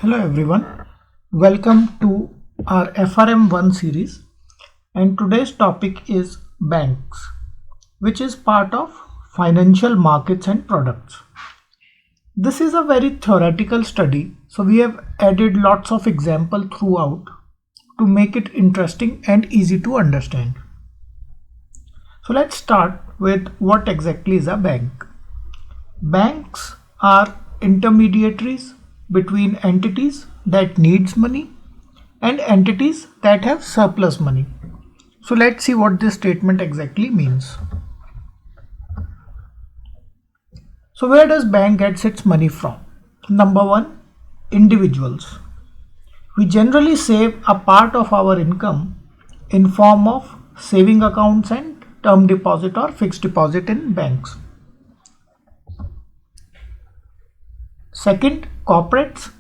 Hello everyone, welcome to our FRM1 series, and today's topic is banks, which is part of financial markets and products. This is a very theoretical study, so we have added lots of examples throughout to make it interesting and easy to understand. So let's start with what exactly is a bank. Banks are intermediaries between entities that needs money and entities that have surplus money. So let's see what this statement exactly means. So where does bank gets its money from? Number one, individuals. We generally save a part of our income in form of saving accounts and term deposit or fixed deposit in banks. Second, corporates.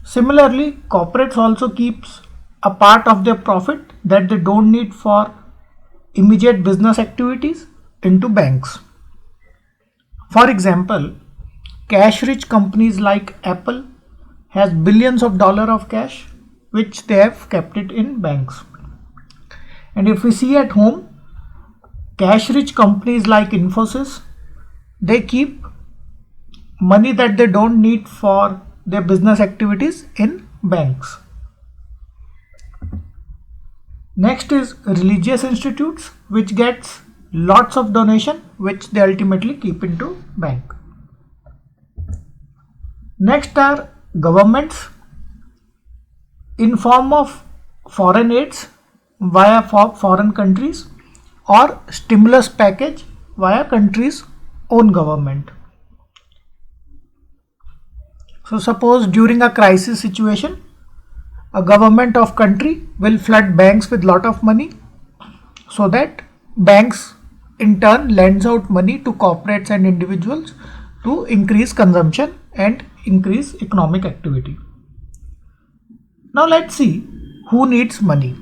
Similarly, corporates also keeps a part of their profit that they don't need for immediate business activities into banks. For example, cash-rich companies like Apple has billions of dollars of cash which they have kept it in banks. And if we see at home, cash-rich companies like Infosys, they keep money that they don't need for their business activities in banks. Next is religious institutes which gets lots of donation which they ultimately keep into bank. Next are governments in form of foreign aids via foreign countries or stimulus package via country's own government. So suppose during a crisis situation, a government of country will flood banks with lot of money so that banks in turn lends out money to corporates and individuals to increase consumption and increase economic activity. Now let's see who needs money.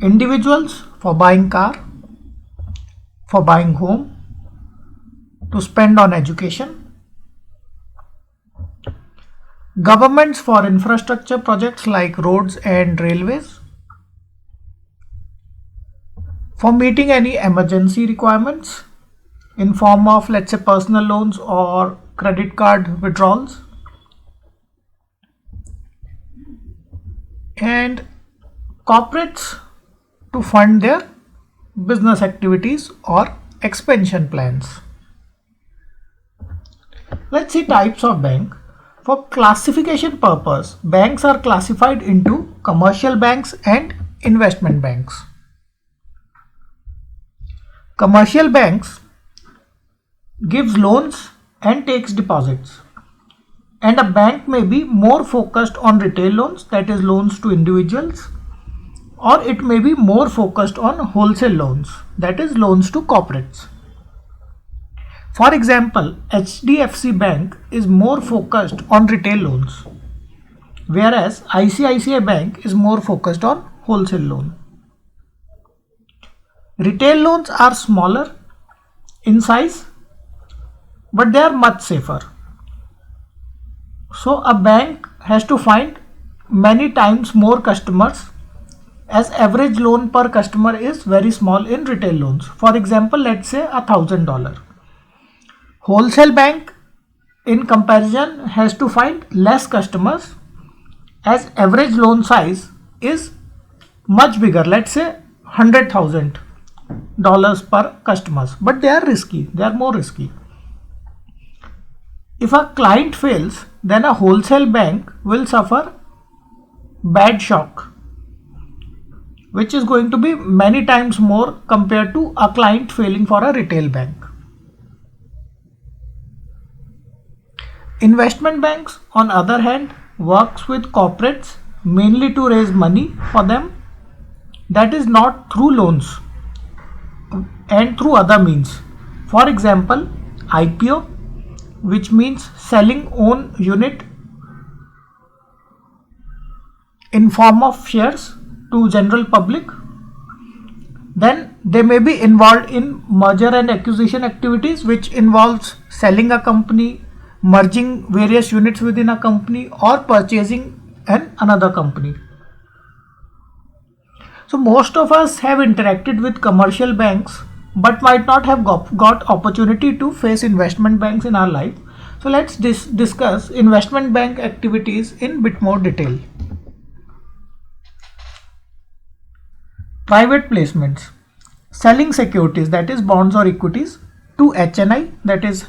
Individuals for buying car, for buying home, to spend on education. Governments for infrastructure projects like roads and railways. For meeting any emergency requirements in form of, let's say, personal loans or credit card withdrawals. And corporates to fund their business activities or expansion plans. Let's see types of bank. For classification purpose, banks are classified into commercial banks and investment banks. Commercial banks gives loans and takes deposits, and a bank may be more focused on retail loans, that is loans to individuals, or it may be more focused on wholesale loans, that is loans to corporates. For example, HDFC Bank is more focused on retail loans, whereas ICICI Bank is more focused on wholesale loan. Retail loans are smaller in size, but they are much safer. So a bank has to find many times more customers, as average loan per customer is very small in retail loans. For example, let's say $1,000. Wholesale bank in comparison has to find less customers, as average loan size is much bigger, let's say $100,000 per customers, but they are risky, they are more risky. If a client fails, then a wholesale bank will suffer bad shock, which is going to be many times more compared to a client failing for a retail bank. Investment banks, on other hand, works with corporates mainly to raise money for them, that is not through loans and through other means. For example, IPO, which means selling own unit in form of shares to general public. Then they may be involved in merger and acquisition activities, which involves selling a company, merging various units within a company, or purchasing another company. So most of us have interacted with commercial banks but might not have got opportunity to face investment banks in our life. So let's discuss investment bank activities in bit more detail. Private placements. Selling securities, that is bonds or equities, to HNI, that is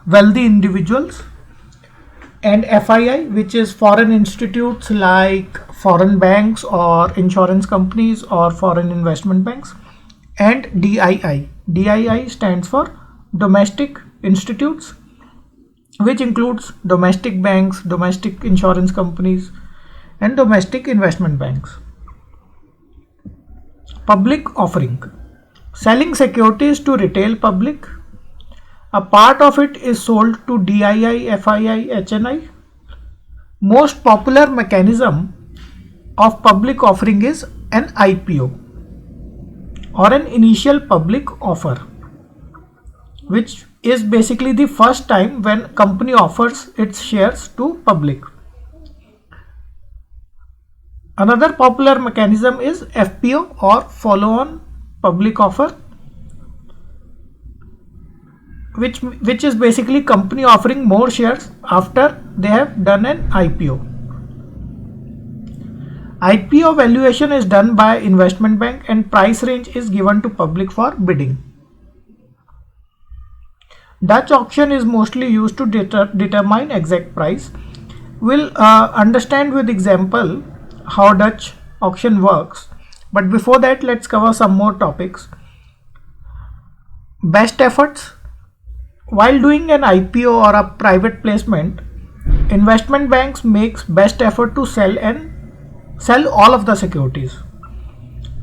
wealthy individuals, and FII, which is foreign institutes like foreign banks or insurance companies or foreign investment banks, and DII. DII stands for domestic institutes, which includes domestic banks, domestic insurance companies, and domestic investment banks. Public offering. Selling securities to retail public. A part of it is sold to DII, FII, HNI. Most popular mechanism of public offering is an IPO, or an initial public offer, which is basically the first time when company offers its shares to public. Another popular mechanism is FPO, or follow-on public offer, which is basically company offering more shares after they have done an IPO. IPO valuation is done by investment bank and price range is given to public for bidding. Dutch auction is mostly used to determine exact price. We'll understand with example how Dutch auction works, but before that let's cover some more topics. Best efforts. While doing an IPO or a private placement, investment banks makes best effort to sell all of the securities.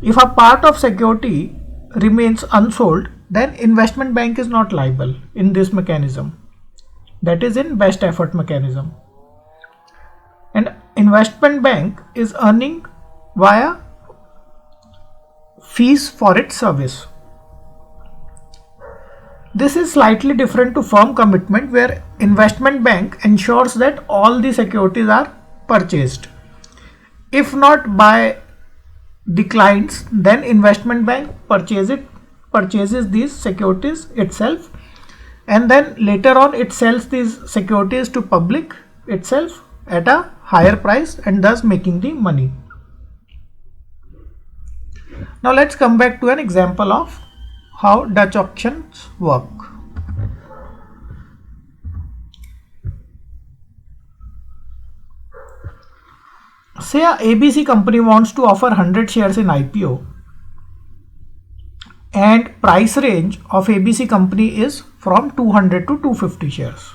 If a part of security remains unsold, then investment bank is not liable in this mechanism. That is in best effort mechanism. And investment bank is earning via fees for its service. This is slightly different to firm commitment, where investment bank ensures that all the securities are purchased. If not by the clients, then investment bank purchases these securities itself, and then later on it sells these securities to public itself at a higher price, and thus making the money. Now let's come back to an example of how Dutch auctions work. Say a ABC company wants to offer 100 shares in IPO, and price range of ABC company is from 200 to 250 shares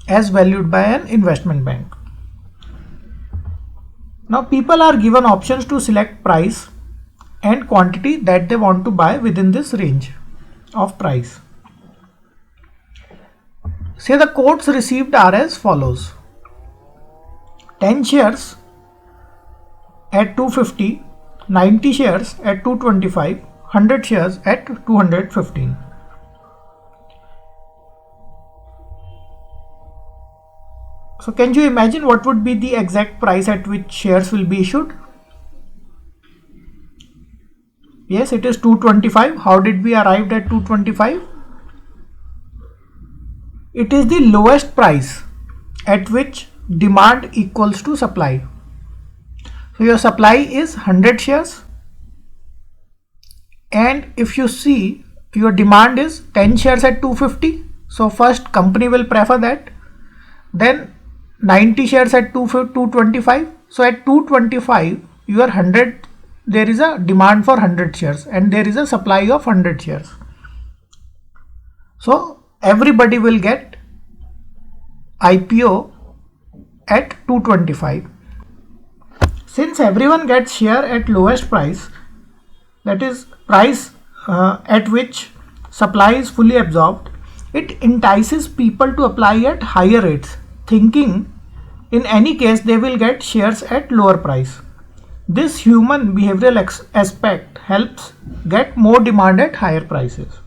as valued by an investment bank. Now people are given options to select price and quantity that they want to buy within this range of price. Say the quotes received are as follows: 10 shares at 250, 90 shares at 225, 100 shares at 215. So can you imagine what would be the exact price at which shares will be issued? Yes, it is 225. How did we arrive at 225? It is the lowest price at which demand equals to supply. So your supply is 100 shares, and if you see your demand is 10 shares at 250, so first company will prefer that. Then 90 shares at 225. So at 225 your 100, there is a demand for 100 shares and there is a supply of 100 shares. So everybody will get IPO at 225. Since everyone gets share at lowest price, that is price at which supply is fully absorbed, it entices people to apply at higher rates, thinking in any case they will get shares at lower price. This human behavioral aspect helps get more demand at higher prices.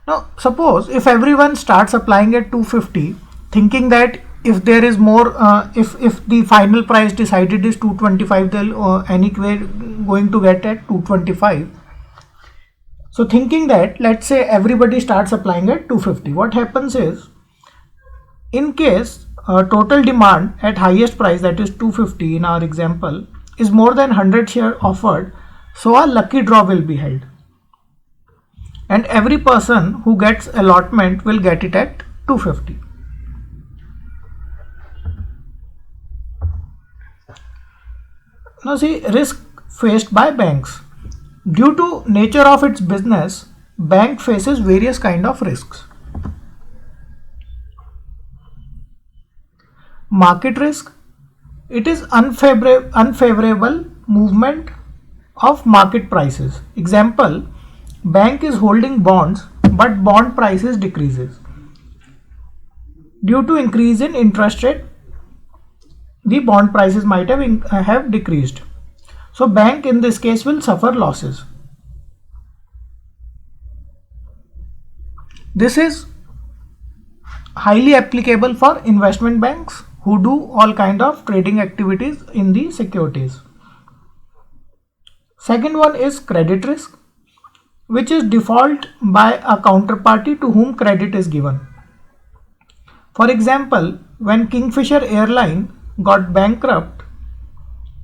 Now, suppose if everyone starts applying at 250, thinking that if there is more, if the final price decided is 225, they'll anyway going to get at 225. So thinking that, let's say everybody starts applying at 250, what happens is, in case total demand at highest price, that is 250 in our example, is more than 100 share offered, so a lucky draw will be held. And every person who gets allotment will get it at 250. Now see, risk faced by banks. Due to nature of its business, bank faces various kind of risks. Market risk. It is unfavorable movement of market prices. Example, bank is holding bonds but bond prices decreases. Due to increase in interest rate, the bond prices might have decreased. So bank in this case will suffer losses. This is highly applicable for investment banks who do all kind of trading activities in the securities. Second one is credit risk, which is default by a counterparty to whom credit is given. For example, when Kingfisher Airline got bankrupt,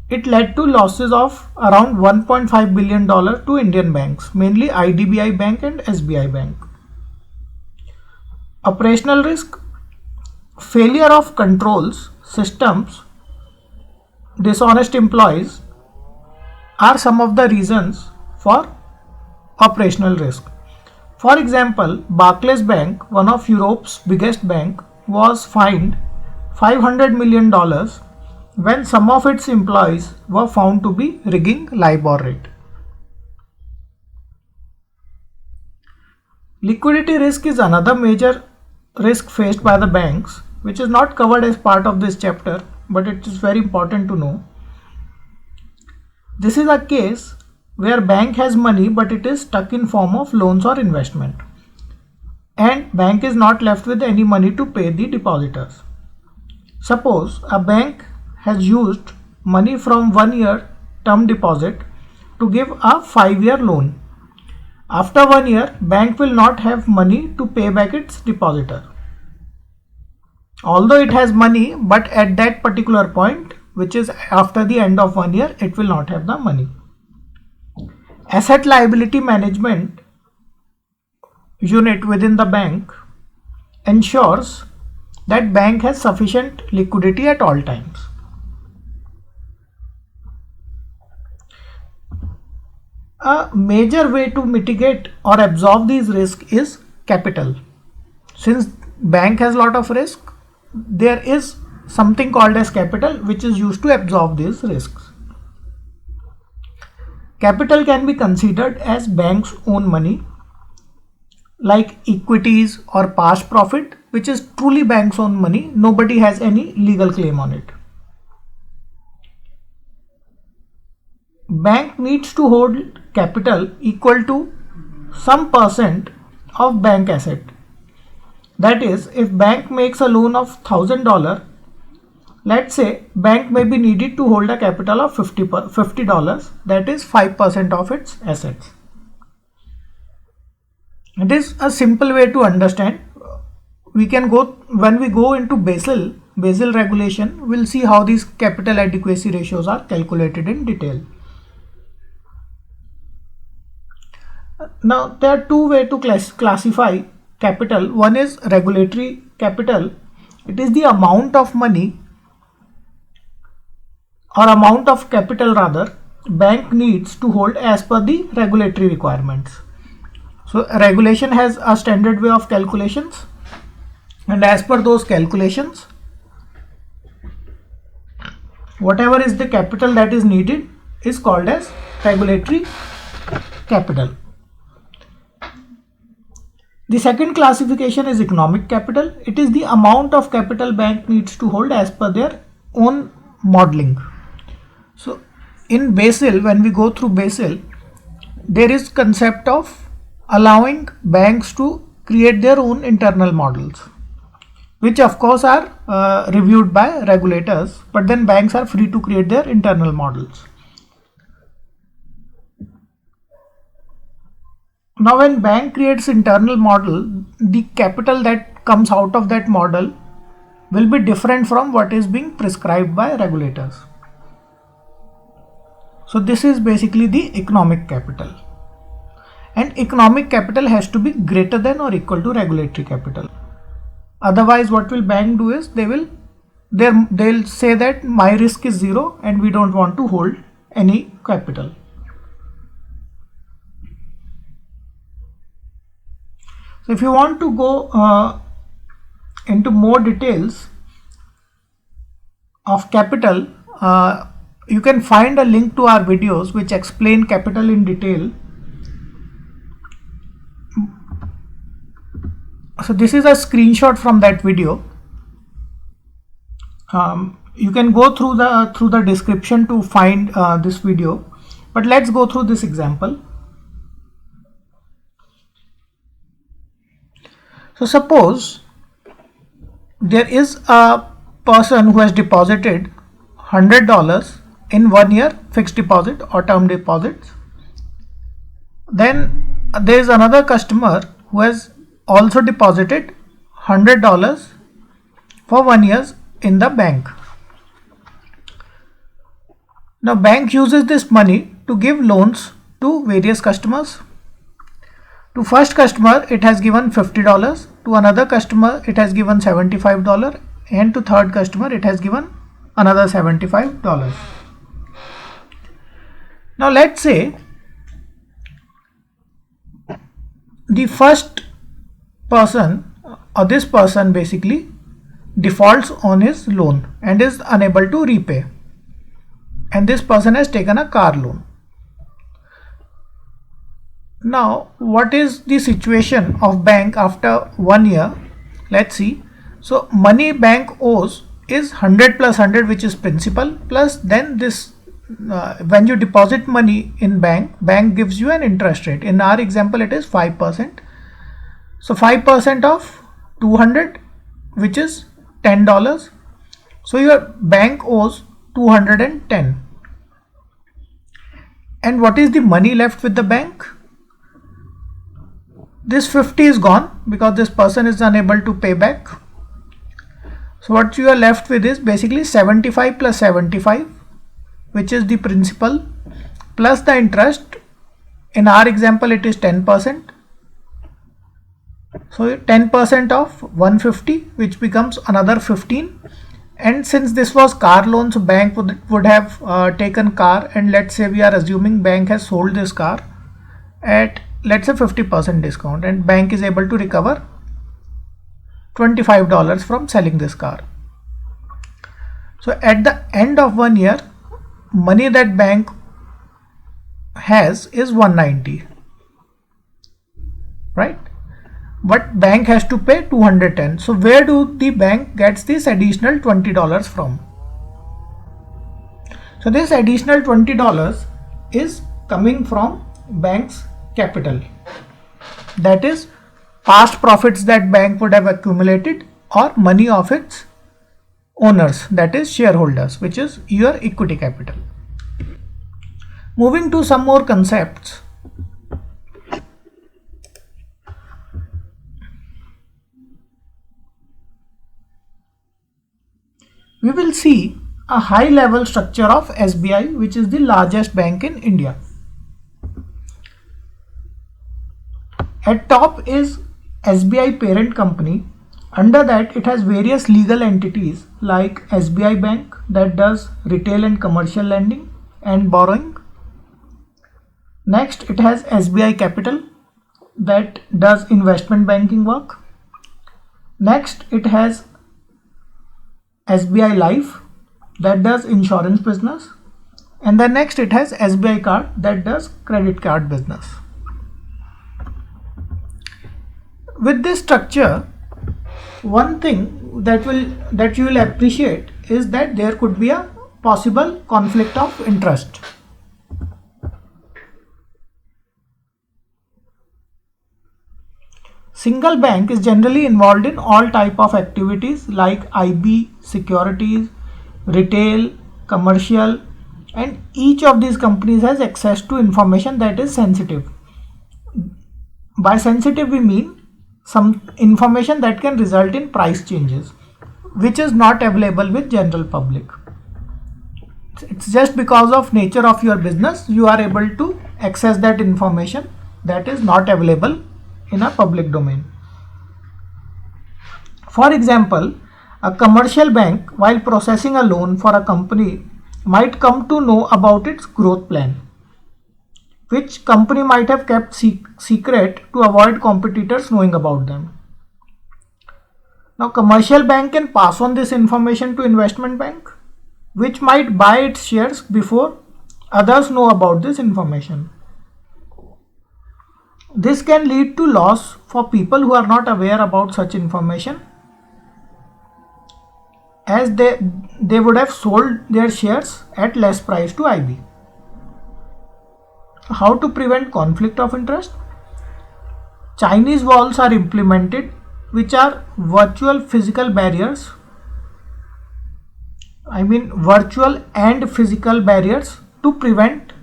it led to losses of around $1.5 billion to Indian banks, mainly IDBI Bank and SBI Bank. Operational risk. Failure of controls, systems, dishonest employees are some of the reasons for operational risk. For example, Barclays Bank, one of Europe's biggest bank, was fined $500 million when some of its employees were found to be rigging LIBOR rate. Liquidity risk is another major risk faced by the banks, which is not covered as part of this chapter, but it is very important to know. This is a case where bank has money but it is stuck in form of loans or investment, and bank is not left with any money to pay the depositors. Suppose a bank has used money from 1 year term deposit to give a 5-year loan. After 1 year, bank will not have money to pay back its depositor. Although it has money, but at that particular point, which is after the end of 1 year, it will not have the money. Asset liability management unit within the bank ensures that bank has sufficient liquidity at all times. A major way to mitigate or absorb these risks is capital. Since bank has lot of risk, there is something called as capital which is used to absorb these risks. Capital can be considered as bank's own money, like equities or past profit, which is truly bank's own money. Nobody has any legal claim on it. Bank needs to hold capital equal to some percent of bank asset. That is, if bank makes a loan of $1,000, let's say bank may be needed to hold a capital of $50, that is 5% of its assets. It is a simple way to understand. We can go, when we go into Basel regulation, we'll see how these capital adequacy ratios are calculated in detail. Now there are two ways to classify capital. One is regulatory capital. It is the amount of money or amount of capital rather bank needs to hold as per the regulatory requirements. So regulation has a standard way of calculations, and as per those calculations, whatever is the capital that is needed is called as regulatory capital. The second classification is economic capital. It is the amount of capital bank needs to hold as per their own modeling. So in Basel, when we go through Basel, there is concept of allowing banks to create their own internal models, which of course are reviewed by regulators, but then banks are free to create their internal models. Now when bank creates internal model, the capital that comes out of that model will be different from what is being prescribed by regulators. So this is basically the economic capital. And economic capital has to be greater than or equal to regulatory capital. Otherwise, what will bank do is they'll say that my risk is zero and we don't want to hold any capital. So if you want to go into more details of capital, you can find a link to our videos which explain capital in detail. So this is a screenshot from that video. You can go through the description to find this video, but let's go through this example. So suppose there is a person who has deposited $100 in 1 year fixed deposit or term deposits. Then there is another customer who has also deposited $100 for 1 year in the bank. Now bank uses this money to give loans to various customers. To first customer it has given $50, to another customer it has given $75, and to third customer it has given another $75. Now let's say the first person or this person basically defaults on his loan and is unable to repay, and this person has taken a car loan. Now what is the situation of bank after 1 year? Let's see. So money bank owes is 100 plus 100, which is principal, plus then this when you deposit money in bank gives you an interest rate. In our example it is 5%. So 5% of 200, which is $10. So your bank owes 210. And what is the money left with the bank? This 50 is gone because this person is unable to pay back. So what you are left with is basically 75 plus 75, which is the principal plus the interest. In our example it is 10%. So 10% of 150, which becomes another 15. And since this was car loan, so bank would have taken car, and let's say we are assuming bank has sold this car at, let's say, 50% discount, and bank is able to recover $25 from selling this car. So at the end of 1 year, money that bank has is 190, right? But bank has to pay 210. So where do the bank gets this additional $20 from? So this additional $20 is coming from bank's capital. That is past profits that bank would have accumulated or money of its owners, that is shareholders, which is your equity capital. Moving to some more concepts. We will see a high level structure of SBI, which is the largest bank in India. At top is SBI parent company. Under that it has various legal entities like SBI Bank that does retail and commercial lending and borrowing. Next it has SBI Capital that does investment banking work. Next it has SBI Life that does insurance business, and then next it has SBI Card that does credit card business. With this structure, one thing that you will appreciate is that there could be a possible conflict of interest. Single bank is generally involved in all type of activities like IB, securities, retail, commercial, and each of these companies has access to information that is sensitive. By sensitive we mean some information that can result in price changes, which is not available with general public. It's just because of nature of your business you are able to access that information that is not available in a public domain. For example, a commercial bank, while processing a loan for a company, might come to know about its growth plan, which company might have kept secret to avoid competitors knowing about them. Now, commercial bank can pass on this information to investment bank, which might buy its shares before others know about this information. This can lead to loss for people who are not aware about such information, as they would have sold their shares at less price to IB. How to prevent conflict of interest? Chinese walls are implemented, which are virtual physical barriers. I mean virtual and physical barriers to prevent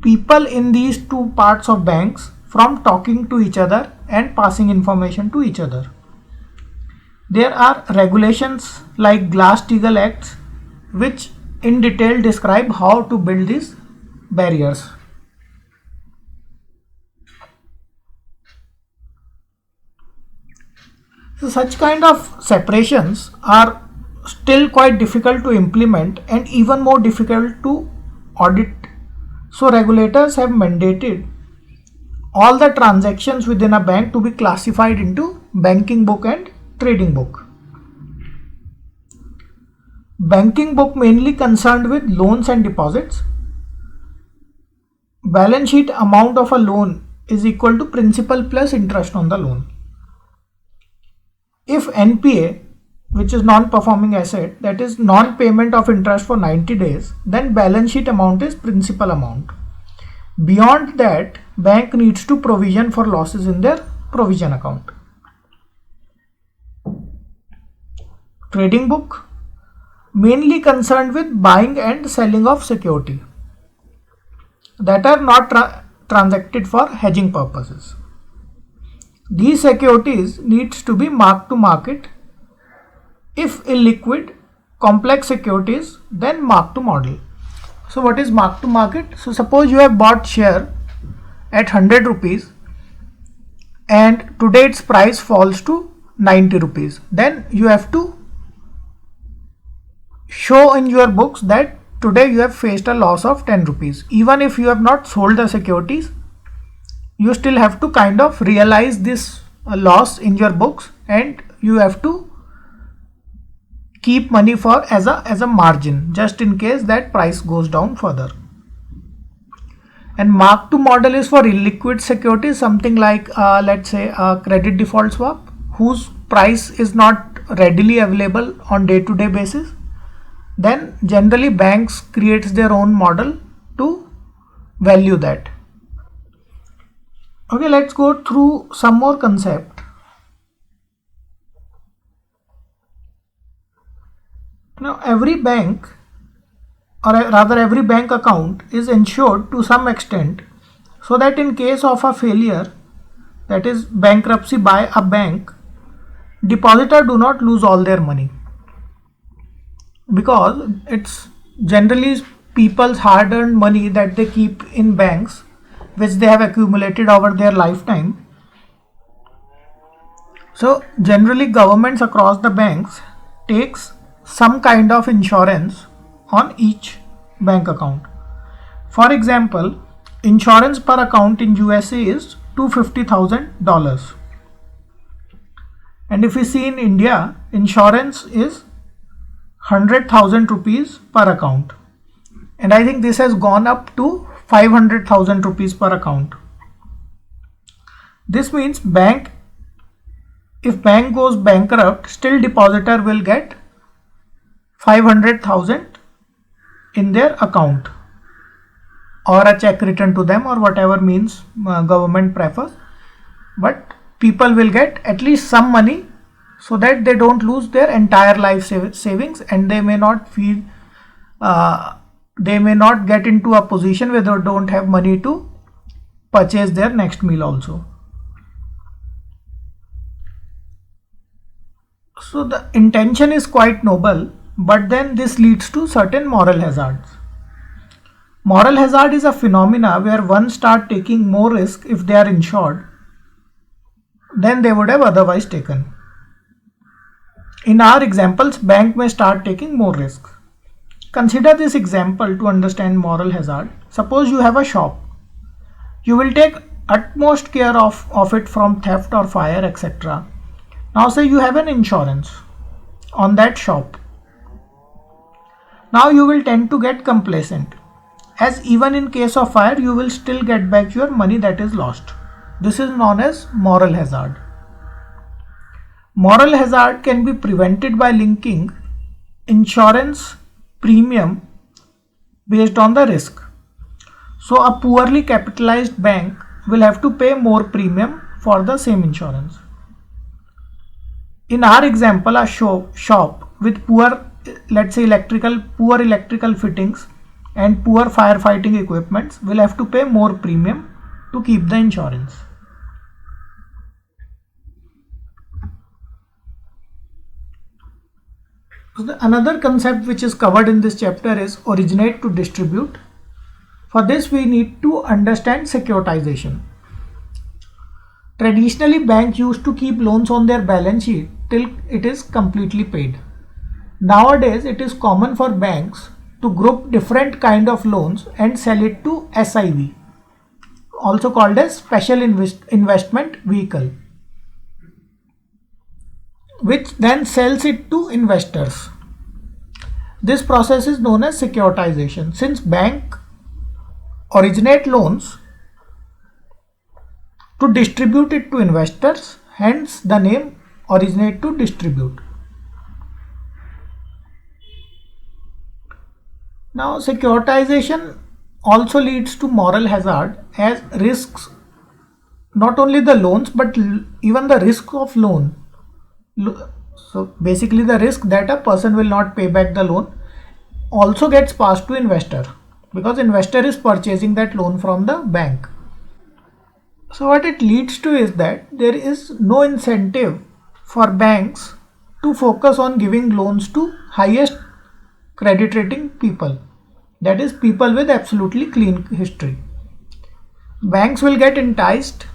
people in these two parts of banks from talking to each other and passing information to each other. There are regulations like Glass-Steagall Acts, which in detail describe how to build these barriers. So such kind of separations are still quite difficult to implement and even more difficult to audit. So regulators have mandated all the transactions within a bank to be classified into banking book and trading book. Banking book mainly concerned with loans and deposits. Balance sheet amount of a loan is equal to principal plus interest on the loan. If NPA, which is non-performing asset, that is non-payment of interest for 90 days, then balance sheet amount is principal amount. Beyond that, bank needs to provision for losses in their provision account. Trading book, mainly concerned with buying and selling of security that are not transacted for hedging purposes. These securities needs to be marked to market. If illiquid, complex securities, then mark to model. So what is mark to market? So suppose you have bought share at 100 rupees and today its price falls to 90 rupees. Then you have to show in your books that today you have faced a loss of 10 rupees. Even if you have not sold the securities, you still have to kind of realize this loss in your books and you have to keep money for as a margin just in case that price goes down further. And mark to model is for illiquid securities, something like let's say a credit default swap whose price is not readily available on day-to-day basis. Then generally banks creates their own model to value that. Okay, let's go through some more concept. Now every bank, or rather every bank account is insured to some extent so that in case of a failure, that is bankruptcy by a bank, depositor do not lose all their money, because it's generally people's hard-earned money that they keep in banks, which they have accumulated over their lifetime. So generally governments across the banks takes some kind of insurance on each bank account. For example, insurance per account in USA is $250,000. And if we see in India, insurance is 100,000 rupees per account. And I think this has gone up to 500,000 rupees per account. This means if bank goes bankrupt, still depositor will get 500,000 in their account or a check written to them, or whatever means government prefers, but people will get at least some money so that they don't lose their entire life savings, and they may not feel they may not get into a position where they don't have money to purchase their next meal also. So the intention is quite noble, but then this leads to certain moral hazards. Moral hazard is a phenomena where one start taking more risk if they are insured than they would have otherwise taken. In our examples, bank may start taking more risk. Consider this example to understand moral hazard. Suppose you have a shop. You will take utmost care of it from theft or fire, etc. Now say you have an insurance on that shop. Now you will tend to get complacent, as even in case of fire you will still get back your money that is lost. This is known as moral hazard. Moral hazard can be prevented by linking insurance premium based on the risk. So a poorly capitalized bank will have to pay more premium for the same insurance. In our example, a shop with poor, let's say poor electrical fittings and poor firefighting equipments will have to pay more premium to keep the insurance. Another concept which is covered in this chapter is originate to distribute. For this we need to understand securitization. Traditionally, banks used to keep loans on their balance sheet till it is completely paid. Nowadays, it is common for banks to group different kind of loans and sell it to SIV, also called as Special Investment Vehicle, which then sells it to investors. This process is known as securitization. Since bank originate loans to distribute it to investors, hence the name originate to distribute. Now securitization also leads to moral hazard, as risks not only the loans but even the risk of loan. So basically the risk that a person will not pay back the loan also gets passed to investor, because investor is purchasing that loan from the bank. So what it leads to is that there is no incentive for banks to focus on giving loans to highest credit rating people, that is people with absolutely clean history. Banks will get enticed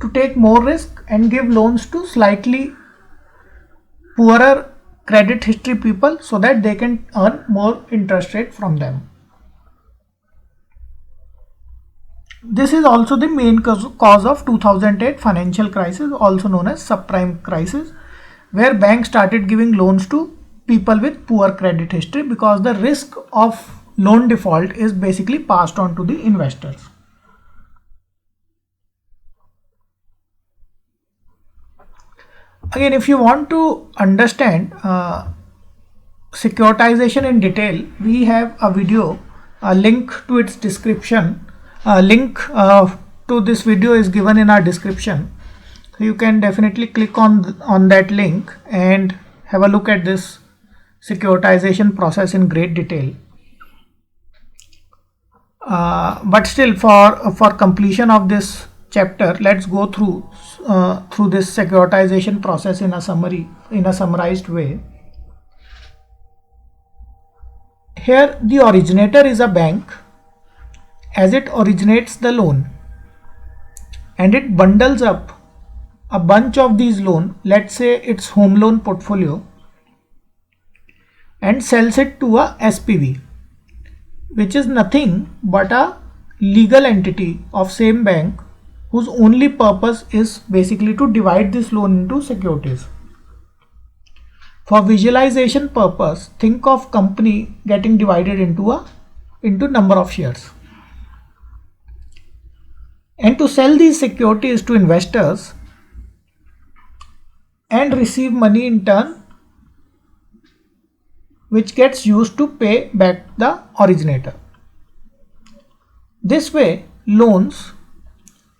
to take more risk and give loans to slightly poorer credit history people so that they can earn more interest rate from them. This is also the main cause of 2008 financial crisis, also known as subprime crisis, where banks started giving loans to people with poor credit history because the risk of loan default is basically passed on to the investors. Again, if you want to understand securitization in detail, we have a video, a link to its description. Link to this video is given in our description. So you can definitely click on that link and have a look at this securitization process in great detail. But still, for completion of this chapter, let's go through this securitization process in a summarized way. Here the originator is a bank, as it originates the loan and it bundles up a bunch of these loans, let's say its home loan portfolio, and sells it to a SPV, which is nothing but a legal entity of same bank whose only purpose is basically to divide this loan into securities. For visualization purpose, think of company getting divided into number of shares. And to sell these securities to investors and receive money in turn, which gets used to pay back the originator. This way, loans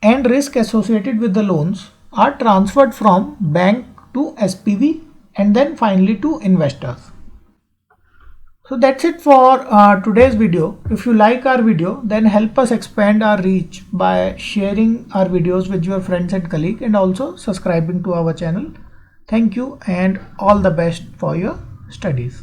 and risk associated with the loans are transferred from bank to SPV and then finally to investors. So that's it for today's video. If you like our video, then help us expand our reach by sharing our videos with your friends and colleagues and also subscribing to our channel. Thank you and all the best for your studies.